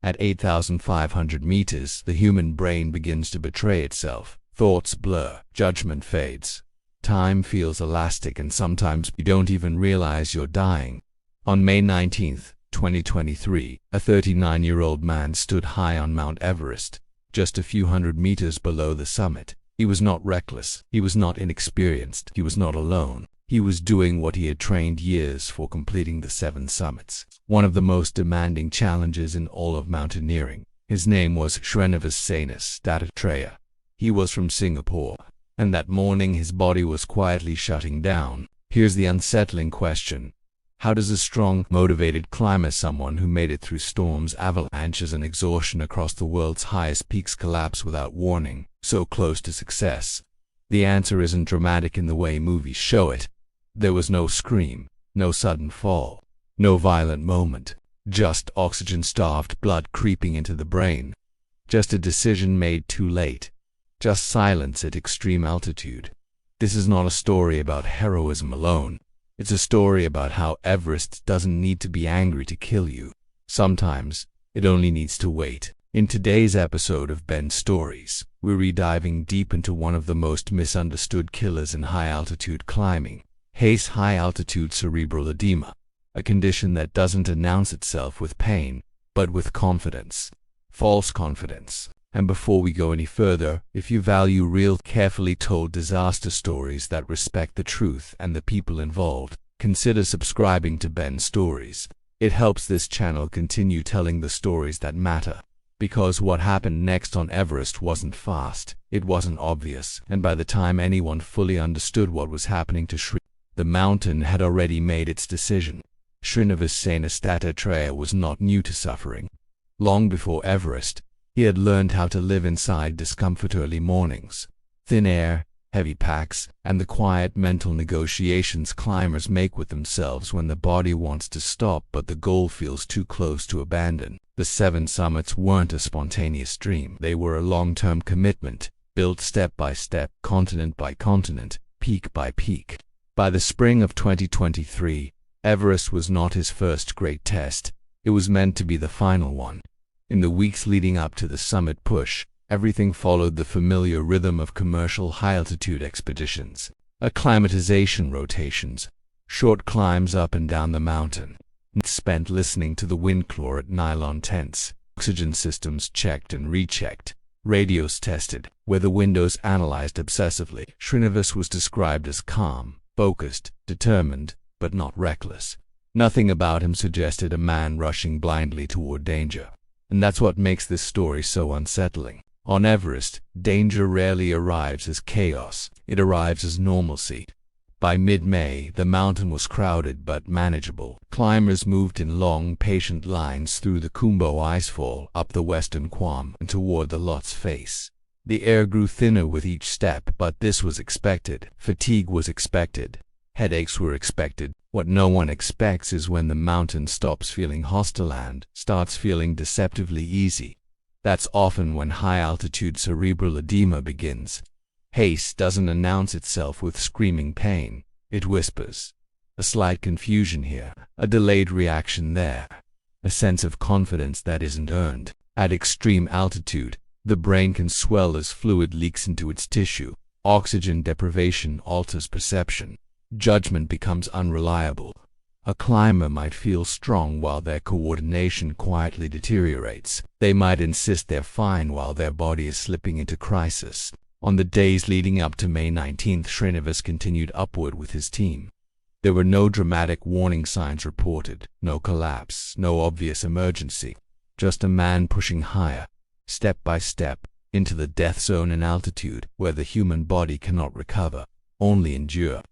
At 8,500 meters, the human brain begins to betray itself. Thoughts blur, judgment fades. Time feels elastic, and sometimes you don't even realize you're dying. On May 19, 2023, a 39-year-old man stood high on Mount Everest, just a few hundred meters below the summit. He was not reckless, he was not inexperienced, he was not alone. He was doing what he had trained years for, completing the 7 summits, one of the most demanding challenges in all of mountaineering. His name was Shrinivas Sainis Dattatraya. He was from Singapore, and that morning his body was quietly shutting down. Here's the unsettling question. How does a strong, motivated climber, someone who made it through storms, avalanches, and exhaustion across the world's highest peaks, collapse without warning, so close to success? The answer isn't dramatic in the way movies show it. There was no scream, no sudden fall, no violent moment, just oxygen-starved blood creeping into the brain, just a decision made too late, just silence at extreme altitude. This is not a story about heroism alone. It's a story about how Everest doesn't need to be angry to kill you. Sometimes, it only needs to wait. In today's episode of Ben Stories, we're re-diving deep into one of the most misunderstood killers in high-altitude climbing. HACE, high-altitude cerebral edema, a condition that doesn't announce itself with pain, but with confidence. False confidence. And before we go any further, if you value real, carefully told disaster stories that respect the truth and the people involved, consider subscribing to Ben Stories. It helps this channel continue telling the stories that matter. Because what happened next on Everest wasn't fast, it wasn't obvious, and by the time anyone fully understood what was happening to Shri, the mountain had already made its decision. Shrinivas Sainis Dattatraya was not new to suffering. Long before Everest, he had learned how to live inside discomfort. Early mornings, thin air, heavy packs, and the quiet mental negotiations climbers make with themselves when the body wants to stop but the goal feels too close to abandon. The 7 summits weren't a spontaneous dream. They were a long-term commitment, built step by step, continent by continent, peak by peak. By the spring of 2023, Everest was not his first great test. It was meant to be the final one. In the weeks leading up to the summit push, everything followed the familiar rhythm of commercial high-altitude expeditions. Acclimatization rotations, short climbs up and down the mountain, spent listening to the wind claw at nylon tents, oxygen systems checked and rechecked, radios tested, weather windows analyzed obsessively. Shrinivas was described as calm, focused, determined, but not reckless. Nothing about him suggested a man rushing blindly toward danger. And that's what makes this story so unsettling. On Everest, danger rarely arrives as chaos. It arrives as normalcy. By mid-May, the mountain was crowded but manageable. Climbers moved in long, patient lines through the Khumbu icefall, up the western Khwam, and toward the Lhotse face. The air grew thinner with each step, but this was expected. Fatigue was expected. Headaches were expected. What no one expects is when the mountain stops feeling hostile and starts feeling deceptively easy. That's often when high-altitude cerebral edema begins. HACE doesn't announce itself with screaming pain. It whispers. A slight confusion here, a delayed reaction there, a sense of confidence that isn't earned. At extreme altitude, the brain can swell as fluid leaks into its tissue. Oxygen deprivation alters perception. Judgment becomes unreliable. A climber might feel strong while their coordination quietly deteriorates. They might insist they're fine while their body is slipping into crisis. On the days leading up to May 19th, Shrinivas continued upward with his team. There were no dramatic warning signs reported, no collapse, no obvious emergency. Just a man pushing higher, step by step, into the death zone in altitude, where the human body cannot recover, only endure.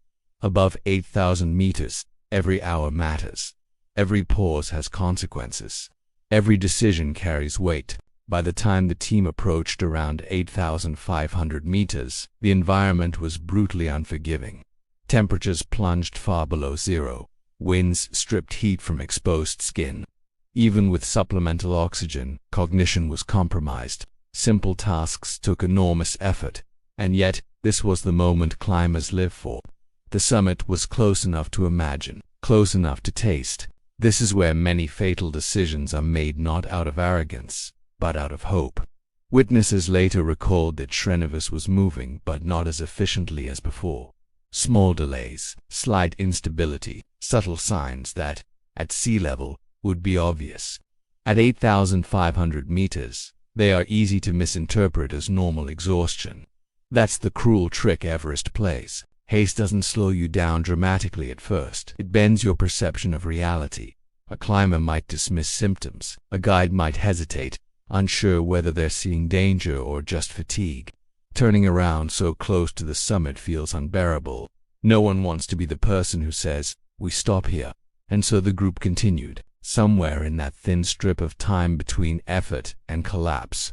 Above 8,000 meters, every hour matters. Every pause has consequences. Every decision carries weight. By the time the team approached around 8,500 meters, the environment was brutally unforgiving. Temperatures plunged far below zero. Winds stripped heat from exposed skin. Even with supplemental oxygen, cognition was compromised. Simple tasks took enormous effort. And yet, this was the moment climbers live for. The summit was close enough to imagine, close enough to taste. This is where many fatal decisions are made, not out of arrogance, but out of hope. Witnesses later recalled that Shrinivas was moving, but not as efficiently as before. Small delays, slight instability, subtle signs that, at sea level, would be obvious. At 8,500 meters, they are easy to misinterpret as normal exhaustion. That's the cruel trick Everest plays. HACE doesn't slow you down dramatically at first. It bends your perception of reality. A climber might dismiss symptoms. A guide might hesitate, unsure whether they're seeing danger or just fatigue. Turning around so close to the summit feels unbearable. No one wants to be the person who says, "We stop here." And so the group continued, somewhere in that thin strip of time between effort and collapse.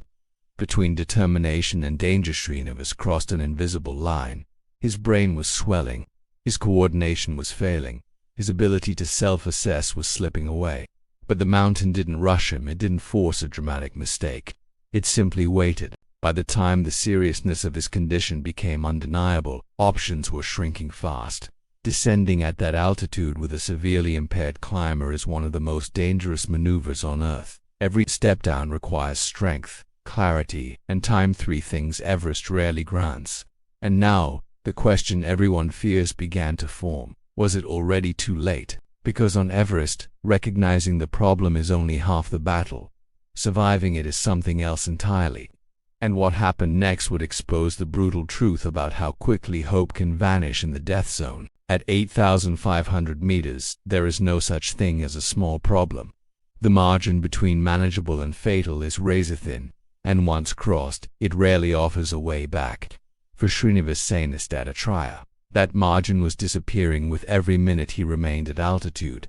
Between determination and danger, Shrinivas crossed an invisible line. His brain was swelling. His coordination was failing. His ability to self-assess was slipping away. But the mountain didn't rush him. It didn't force a dramatic mistake. It simply waited. By the time the seriousness of his condition became undeniable, options were shrinking fast. Descending at that altitude with a severely impaired climber is one of the most dangerous maneuvers on Earth. Every step down requires strength, clarity, and time, 3 things Everest rarely grants. And now, the question everyone fears began to form. Was it already too late? Because on Everest, recognizing the problem is only half the battle. Surviving it is something else entirely. And what happened next would expose the brutal truth about how quickly hope can vanish in the death zone. At 8,500 meters, there is no such thing as a small problem. The margin between manageable and fatal is razor-thin, and once crossed, it rarely offers a way back. For Shrinivas Sainis Dattatraya, that margin was disappearing with every minute he remained at altitude.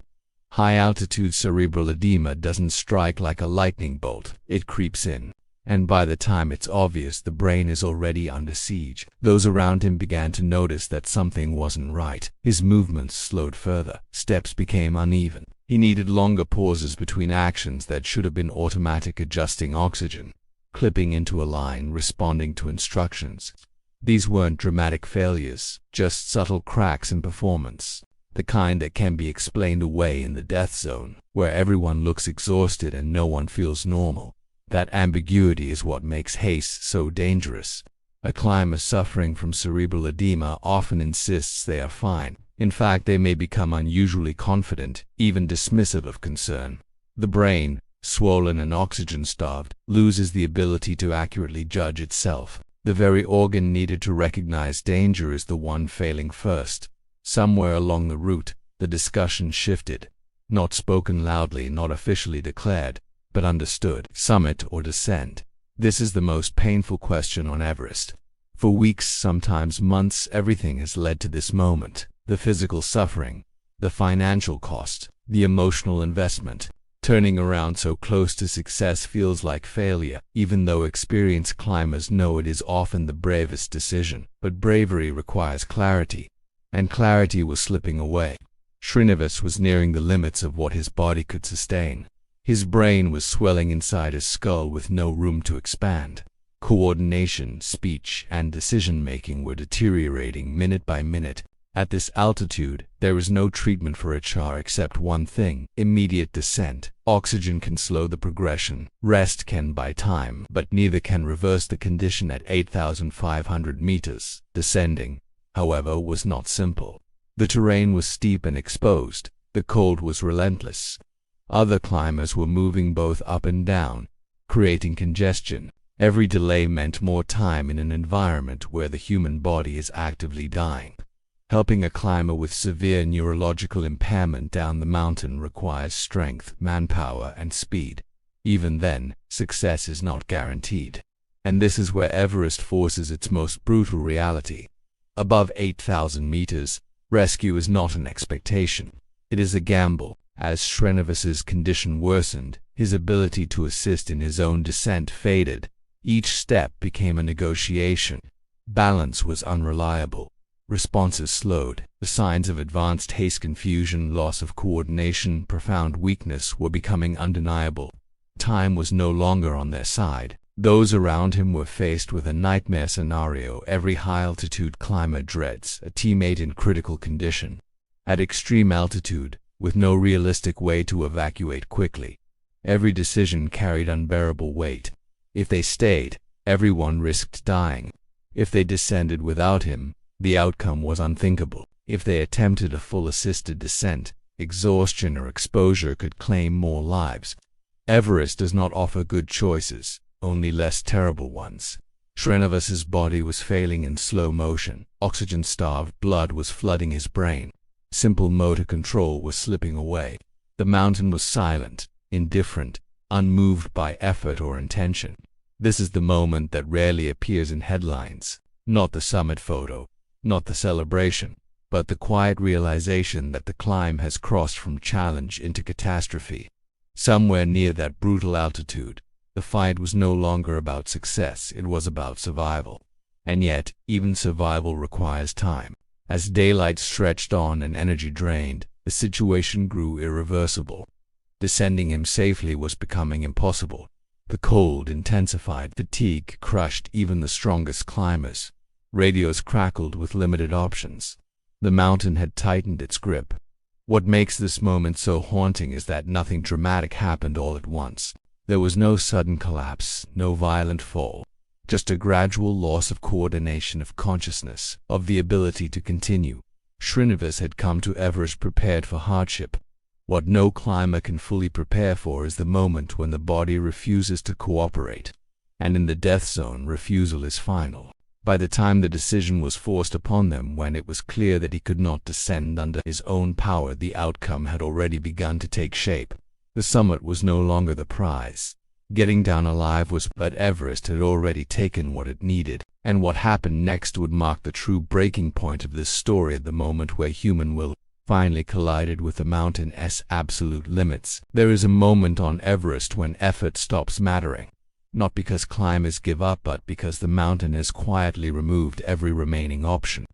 High-altitude cerebral edema doesn't strike like a lightning bolt. It creeps in. And by the time it's obvious, the brain is already under siege. Those around him began to notice that something wasn't right. His movements slowed further. Steps became uneven. He needed longer pauses between actions that should have been automatic, adjusting oxygen, clipping into a line, responding to instructions. These weren't dramatic failures, just subtle cracks in performance. The kind that can be explained away in the death zone, where everyone looks exhausted and no one feels normal. That ambiguity is what makes HACE so dangerous. A climber suffering from cerebral edema often insists they are fine. In fact, they may become unusually confident, even dismissive of concern. The brain, swollen and oxygen-starved, loses the ability to accurately judge itself. The very organ needed to recognize danger is the one failing first. Somewhere along the route, the discussion shifted. Not spoken loudly, not officially declared, but understood. Summit or descent? This is the most painful question on Everest. For weeks, sometimes months, everything has led to this moment. The physical suffering, the financial cost, the emotional investment. Turning around so close to success feels like failure, even though experienced climbers know it is often the bravest decision. But bravery requires clarity, and clarity was slipping away. Shrinivas was nearing the limits of what his body could sustain. His brain was swelling inside his skull with no room to expand. Coordination, speech, and decision-making were deteriorating minute by minute. At this altitude, there is no treatment for HR except one thing: immediate descent. Oxygen can slow the progression. Rest can buy time, but neither can reverse the condition at 8,500 meters. Descending, however, was not simple. The terrain was steep and exposed. The cold was relentless. Other climbers were moving both up and down, creating congestion. Every delay meant more time in an environment where the human body is actively dying. Helping a climber with severe neurological impairment down the mountain requires strength, manpower, and speed. Even then, success is not guaranteed. And this is where Everest forces its most brutal reality. Above 8,000 meters, rescue is not an expectation. It is a gamble. As Shrinivas's condition worsened, his ability to assist in his own descent faded. Each step became a negotiation. Balance was unreliable. Responses slowed. The signs of advanced HACE, confusion, loss of coordination, profound weakness, were becoming undeniable. Time was no longer on their side. Those around him were faced with a nightmare scenario every high-altitude climber dreads: a teammate in critical condition. At extreme altitude, with no realistic way to evacuate quickly. Every decision carried unbearable weight. If they stayed, everyone risked dying. If they descended without him, the outcome was unthinkable. If they attempted a full assisted descent, exhaustion or exposure could claim more lives. Everest does not offer good choices, only less terrible ones. Shrinivas's body was failing in slow motion. Oxygen-starved blood was flooding his brain. Simple motor control was slipping away. The mountain was silent, indifferent, unmoved by effort or intention. This is the moment that rarely appears in headlines. Not the summit photo, not the celebration, but the quiet realization that the climb has crossed from challenge into catastrophe. Somewhere near that brutal altitude, the fight was no longer about success, it was about survival. And yet, even survival requires time. As daylight stretched on and energy drained, the situation grew irreversible. Descending him safely was becoming impossible. The cold intensified, fatigue crushed even the strongest climbers. Radios crackled with limited options. The mountain had tightened its grip. What makes this moment so haunting is that nothing dramatic happened all at once. There was no sudden collapse, no violent fall, just a gradual loss of coordination, of consciousness, of the ability to continue. Shrinivas had come to Everest prepared for hardship. What no climber can fully prepare for is the moment when the body refuses to cooperate. And in the death zone, refusal is final. By the time the decision was forced upon them, when it was clear that he could not descend under his own power, the outcome had already begun to take shape. The summit was no longer the prize. Getting down alive was, but Everest had already taken what it needed, and what happened next would mark the true breaking point of this story, at the moment where human will finally collided with the mountain's absolute limits. There is a moment on Everest when effort stops mattering. Not because climbers give up, but because the mountain has quietly removed every remaining option.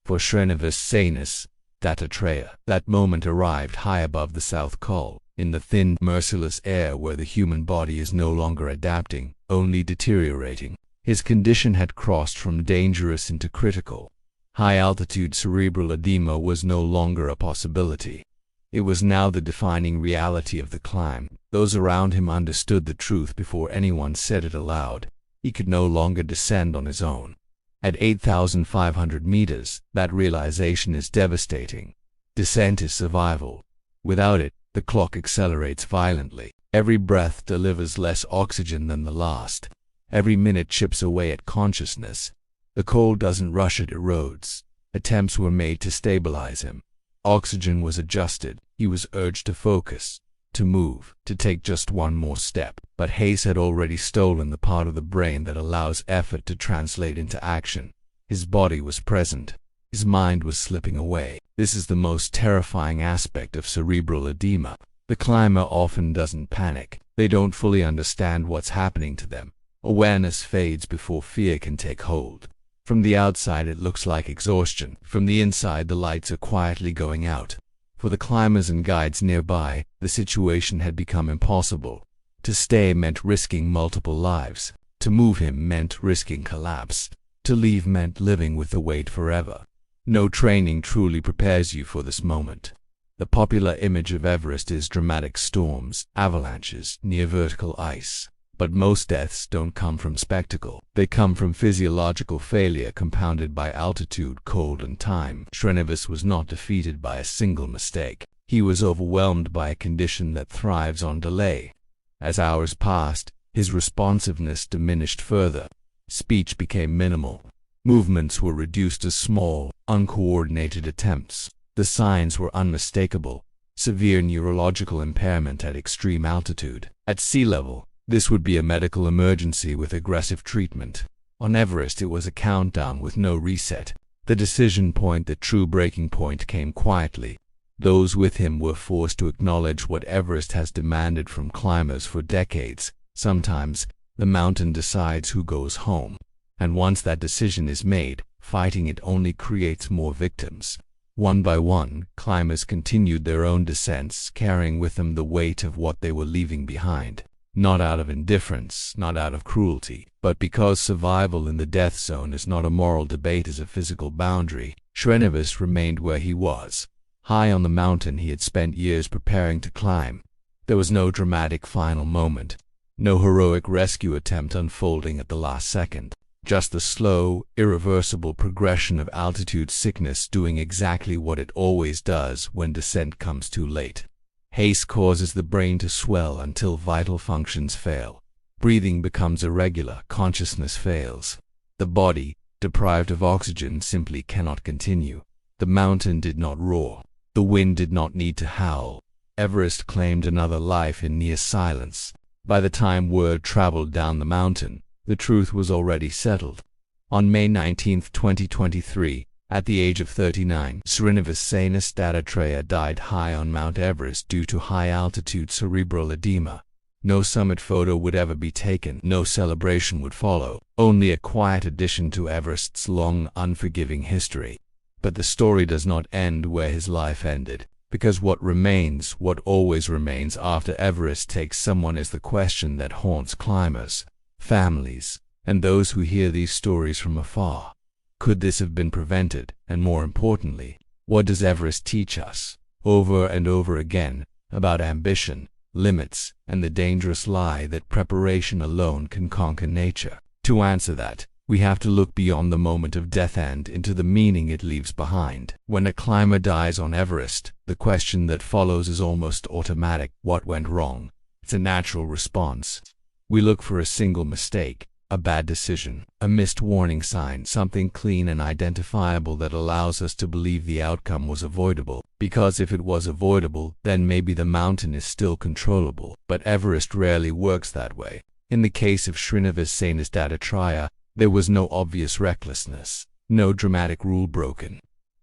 For Shrinivas Sainis Dattatraya, that moment arrived high above the South Col, in the thin, merciless air where the human body is no longer adapting, only deteriorating. His condition had crossed from dangerous into critical. High-altitude cerebral edema was no longer a possibility. It was now the defining reality of the climb. Those around him understood the truth before anyone said it aloud. He could no longer descend on his own. At 8,500 meters, that realization is devastating. Descent is survival. Without it, the clock accelerates violently. Every breath delivers less oxygen than the last. Every minute chips away at consciousness. The cold doesn't rush, it erodes. Attempts were made to stabilize him. Oxygen was adjusted. He was urged to focus, to move, to take just one more step. But HACE had already stolen the part of the brain that allows effort to translate into action. His body was present. His mind was slipping away. This is the most terrifying aspect of cerebral edema. The climber often doesn't panic. They don't fully understand what's happening to them. Awareness fades before fear can take hold. From the outside it looks like exhaustion. From the inside the lights are quietly going out. For the climbers and guides nearby, the situation had become impossible. To stay meant risking multiple lives. To move him meant risking collapse. To leave meant living with the weight forever. No training truly prepares you for this moment. The popular image of Everest is dramatic storms, avalanches, near vertical ice. But most deaths don't come from spectacle. They come from physiological failure compounded by altitude, cold, and time. Shrinivas was not defeated by a single mistake. He was overwhelmed by a condition that thrives on delay. As hours passed, his responsiveness diminished further. Speech became minimal. Movements were reduced to small, uncoordinated attempts. The signs were unmistakable. Severe neurological impairment at extreme altitude. At sea level, this would be a medical emergency with aggressive treatment. On Everest it was a countdown with no reset. The decision point, the true breaking point, came quietly. Those with him were forced to acknowledge what Everest has demanded from climbers for decades. Sometimes, the mountain decides who goes home. And once that decision is made, fighting it only creates more victims. One by one, climbers continued their own descents, carrying with them the weight of what they were leaving behind. Not out of indifference, not out of cruelty, but because survival in the death zone is not a moral debate as a physical boundary. Shrinivas remained where he was. High on the mountain he had spent years preparing to climb. There was no dramatic final moment, no heroic rescue attempt unfolding at the last second. Just the slow, irreversible progression of altitude sickness doing exactly what it always does when descent comes too late. HACE causes the brain to swell until vital functions fail. Breathing becomes irregular, consciousness fails. The body, deprived of oxygen, simply cannot continue. The mountain did not roar. The wind did not need to howl. Everest claimed another life in near silence. By the time word traveled down the mountain, the truth was already settled. On May 19, 2023, at the age of 39, Shrinivas Sainis Dattatraya died high on Mount Everest due to high-altitude cerebral edema. No summit photo would ever be taken, no celebration would follow, only a quiet addition to Everest's long, unforgiving history. But the story does not end where his life ended, because what remains, what always remains after Everest takes someone, is the question that haunts climbers, families, and those who hear these stories from afar. Could this have been prevented? And more importantly, what does Everest teach us, over and over again, about ambition, limits, and the dangerous lie that preparation alone can conquer nature? To answer that, we have to look beyond the moment of death and into the meaning it leaves behind. When a climber dies on Everest, the question that follows is almost automatic. What went wrong? It's a natural response. We look for a single mistake, a bad decision, a missed warning sign, something clean and identifiable that allows us to believe the outcome was avoidable. Because if it was avoidable, then maybe the mountain is still controllable. But Everest rarely works that way. In the case of Shrinivas Sainis Dattatraya, there was no obvious recklessness, no dramatic rule broken,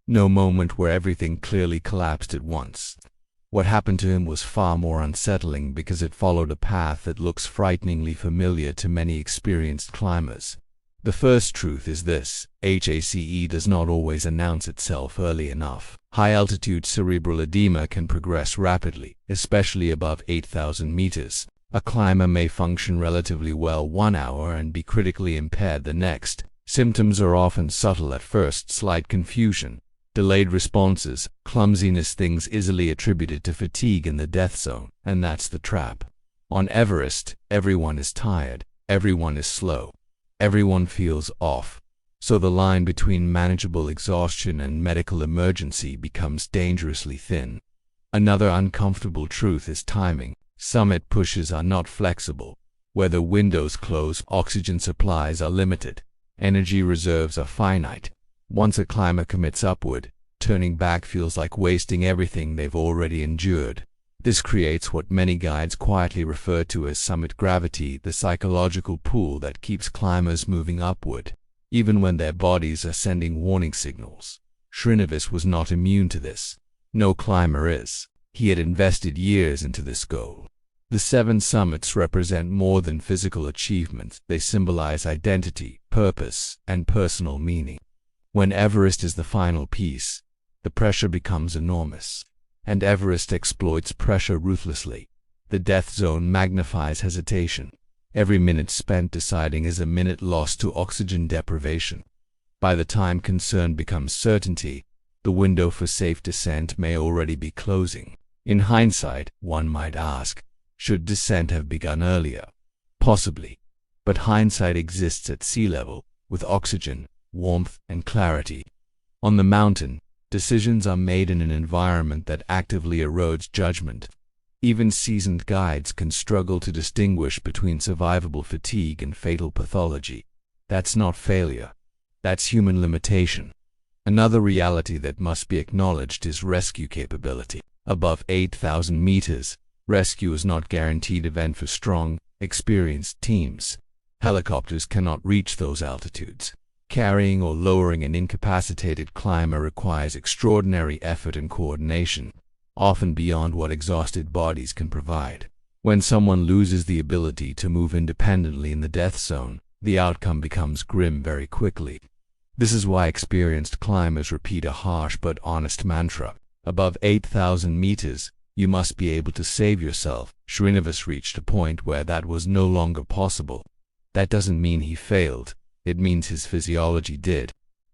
no moment where everything clearly collapsed at once. What happened to him was far more unsettling because it followed a path that looks frighteningly familiar to many experienced climbers. The first truth is this: HACE does not always announce itself early enough. High-altitude cerebral edema can progress rapidly, especially above 8,000 meters. A climber may function relatively well 1 hour and be critically impaired the next. Symptoms are often subtle at first: slight confusion, delayed responses, clumsiness, things easily attributed to fatigue in the death zone. And that's the trap. On Everest, everyone is tired, everyone is slow, everyone feels off. So the line between manageable exhaustion and medical emergency becomes dangerously thin. Another uncomfortable truth is timing. Summit pushes are not flexible. Weather windows close, oxygen supplies are limited, energy reserves are finite. Once a climber commits upward, turning back feels like wasting everything they've already endured. This creates what many guides quietly refer to as summit gravity, the psychological pull that keeps climbers moving upward, even when their bodies are sending warning signals. Shrinivas was not immune to this. No climber is. He had invested years into this goal. The 7 summits represent more than physical achievements. They symbolize identity, purpose, and personal meaning. When Everest is the final piece, the pressure becomes enormous. And Everest exploits pressure ruthlessly. The death zone magnifies hesitation. Every minute spent deciding is a minute lost to oxygen deprivation. By the time concern becomes certainty, the window for safe descent may already be closing. In hindsight, one might ask, should descent have begun earlier? Possibly. But hindsight exists at sea level, with oxygen, warmth, and clarity. On the mountain, decisions are made in an environment that actively erodes judgment. Even seasoned guides can struggle to distinguish between survivable fatigue and fatal pathology. That's not failure. That's human limitation. Another reality that must be acknowledged is rescue capability. Above 8,000 meters, rescue is not a guaranteed event for strong, experienced teams. Helicopters cannot reach those altitudes. Carrying or lowering an incapacitated climber requires extraordinary effort and coordination, often beyond what exhausted bodies can provide. When someone loses the ability to move independently in the death zone, the outcome becomes grim very quickly. This is why experienced climbers repeat a harsh but honest mantra: above 8,000 meters, you must be able to save yourself. Shrinivas reached a point where that was no longer possible. That doesn't mean he failed. It means his physiology did.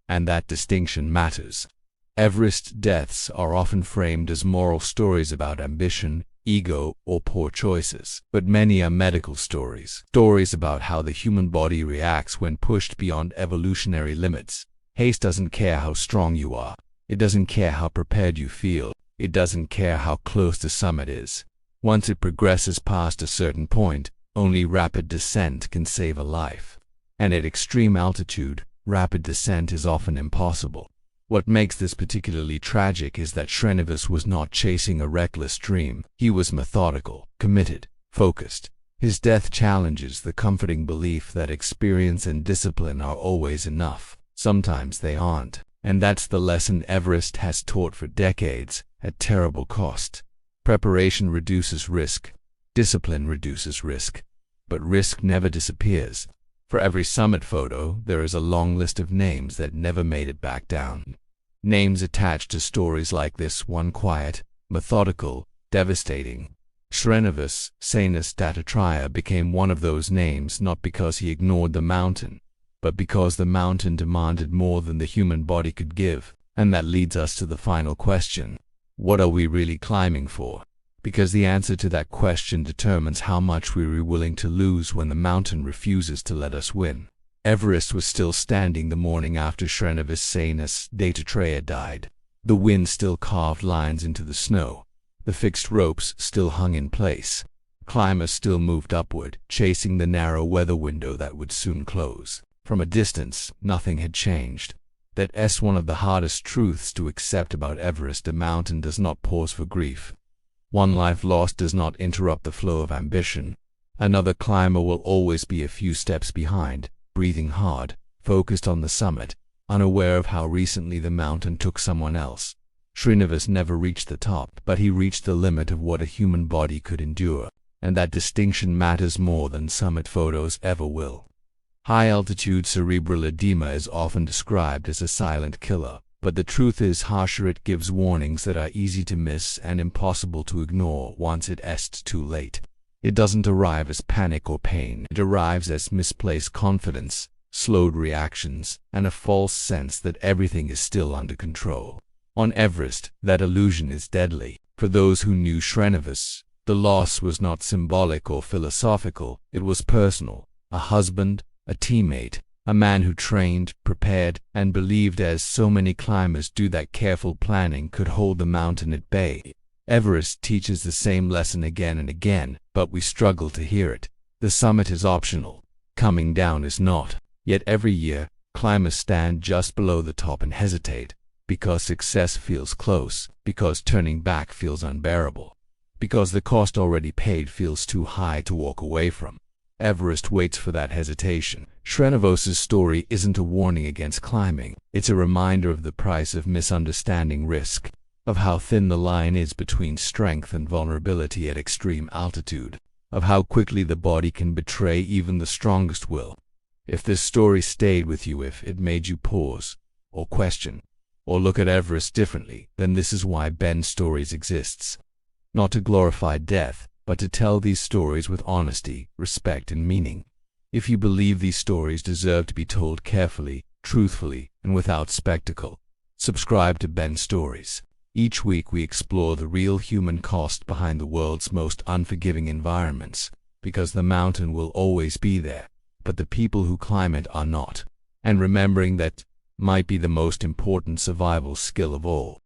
And that distinction matters. Everest deaths are often framed as moral stories about ambition, ego, or poor choices, but many are medical stories. Stories about how the human body reacts when pushed beyond evolutionary limits. HACE doesn't care how strong you are. It doesn't care how prepared you feel. It doesn't care how close the summit is. Once it progresses past a certain point, only rapid descent can save a life. And at extreme altitude, rapid descent is often impossible. What makes this particularly tragic is that Shrinivas was not chasing a reckless dream. He was methodical, committed, focused. His death challenges the comforting belief that experience and discipline are always enough. Sometimes they aren't. And that's the lesson Everest has taught for decades, at terrible cost. Preparation reduces risk. Discipline reduces risk. But risk never disappears. For every summit photo, there is a long list of names that never made it back down. Names attached to stories like this one: quiet, methodical, devastating. Shrinivas Sainis Dattatraya became one of those names not because he ignored the mountain, but because the mountain demanded more than the human body could give. And that leads us to the final question. What are we really climbing for? Because the answer to that question determines how much we are willing to lose when the mountain refuses to let us win. Everest was still standing the morning after Shrinivas Sainis Dattatraya died. The wind still carved lines into the snow. The fixed ropes still hung in place. Climbers still moved upward, chasing the narrow weather window that would soon close. From a distance, nothing had changed. That's one of the hardest truths to accept about Everest. A mountain does not pause for grief. One life lost does not interrupt the flow of ambition. Another climber will always be a few steps behind, breathing hard, focused on the summit, unaware of how recently the mountain took someone else. Shrinivas never reached the top, but he reached the limit of what a human body could endure, and that distinction matters more than summit photos ever will. High-altitude cerebral edema is often described as a silent killer, but the truth is harsher. It gives warnings that are easy to miss and impossible to ignore once it's too late. It doesn't arrive as panic or pain. It arrives as misplaced confidence, slowed reactions, and a false sense that everything is still under control. On Everest, that illusion is deadly. For those who knew Shrinivas, the loss was not symbolic or philosophical. It was personal. A husband, a teammate, a man who trained, prepared, and believed, as so many climbers do, that careful planning could hold the mountain at bay. Everest teaches the same lesson again and again, but we struggle to hear it. The summit is optional. Coming down is not. Yet every year, climbers stand just below the top and hesitate, because success feels close, because turning back feels unbearable, because the cost already paid feels too high to walk away from. Everest waits for that hesitation. Shrinivas's story isn't a warning against climbing. It's a reminder of the price of misunderstanding risk, of how thin the line is between strength and vulnerability at extreme altitude, of how quickly the body can betray even the strongest will. If this story stayed with you, if it made you pause, or question, or look at Everest differently, then this is why Ben Stories exists. Not to glorify death, but to tell these stories with honesty, respect, and meaning. If you believe these stories deserve to be told carefully, truthfully, and without spectacle, subscribe to Ben Stories. Each week we explore the real human cost behind the world's most unforgiving environments, because the mountain will always be there, but the people who climb it are not. And remembering that might be the most important survival skill of all.